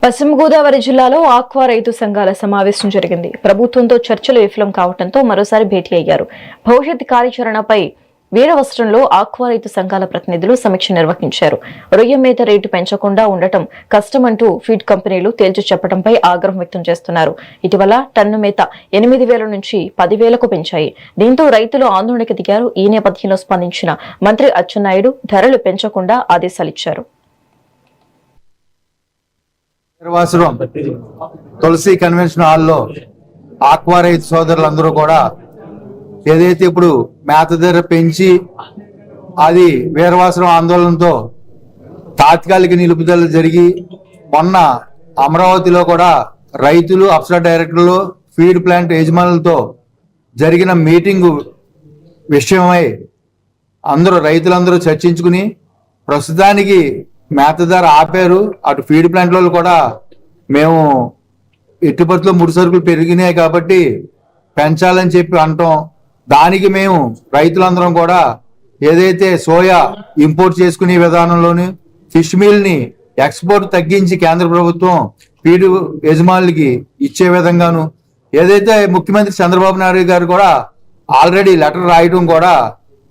పశ్చిమ గోదావరి జిల్లాలో ఆక్వా రైతు సంఘాల సమావేశం జరిగింది. ప్రభుత్వంతో చర్చలు విఫలం కావడంతో మరోసారి భేటీ అయ్యారు. భవిష్యత్ కార్యాచరణపై వీరవస్త్రంలో ఆక్వా రైతు సంఘాల ప్రతినిధులు సమీక్ష నిర్వహించారు. రొయ్య మేత రేటు పెంచకుండా ఉండటం కష్టమంటూ ఫీడ్ కంపెనీలు తేల్చి చెప్పడంపై ఆగ్రహం వ్యక్తం చేస్తున్నారు. ఇటీవల టన్ను మేత 8,000 నుంచి 10,000కు పెంచాయి. దీంతో రైతులు ఆందోళనకు దిగారు. ఈ నేపథ్యంలో స్పందించిన మంత్రి అచ్చెన్నాయుడు ధరలు పెంచకుండా ఆదేశాలిచ్చారు. తులసి కన్వెన్షన్ హాల్లో ఆక్వా రైతు సోదరులందరూ కూడా ఏదైతే ఇప్పుడు మేత ధర పెంచి అది వీరవాసరం ఆందోళనతో తాత్కాలిక నిలుపుదల జరిగి మొన్న అమరావతిలో కూడా రైతులు అప్సరా డైరెక్టర్లు ఫీడ్ ప్లాంట్ యజమానులతో జరిగిన మీటింగు విషయమై రైతులందరూ చర్చించుకుని ప్రస్తుతానికి మేత ధర ఆపారు. అటు ఫీడ్ ప్లాంట్లో కూడా మేము ఎట్టుపట్లో ముడి సరుకులు పెరిగినాయి కాబట్టి పెంచాలని చెప్పి అంటాం. దానికి మేము రైతులందరం కూడా ఏదైతే సోయా ఇంపోర్ట్ చేసుకునే విధానంలోని ఫిష్ మీల్ ని ఎక్స్పోర్ట్ తగ్గించి కేంద్ర ప్రభుత్వం ఫీడ్ యజమానులకి ఇచ్చే విధంగాను ఏదైతే ముఖ్యమంత్రి చంద్రబాబు నాయుడు గారు కూడా ఆల్రెడీ లెటర్ రాయడం కూడా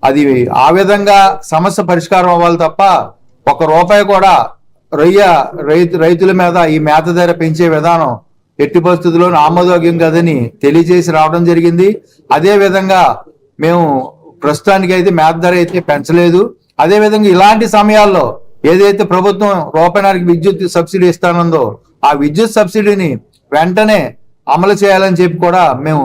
అది ఆ విధంగా సమస్య పరిష్కారం అవ్వాలి తప్ప ₹1 కూడా రైతుల మీద ఈ మేత ధర పెంచే విధానం ఎట్టి పరిస్థితుల్లోనూ ఆమోదయోగ్యం కాదని తెలియజేసి రావడం జరిగింది. అదే విధంగా మేము ప్రస్తుతానికి అయితే మేత ధర అయితే పెంచలేదు. అదే విధంగా ఇలాంటి సమయాల్లో ఏదైతే ప్రభుత్వం ₹1 విద్యుత్ సబ్సిడీ ఇస్తానందో ఆ విద్యుత్ సబ్సిడీని వెంటనే అమలు చేయాలని చెప్పి కూడా మేము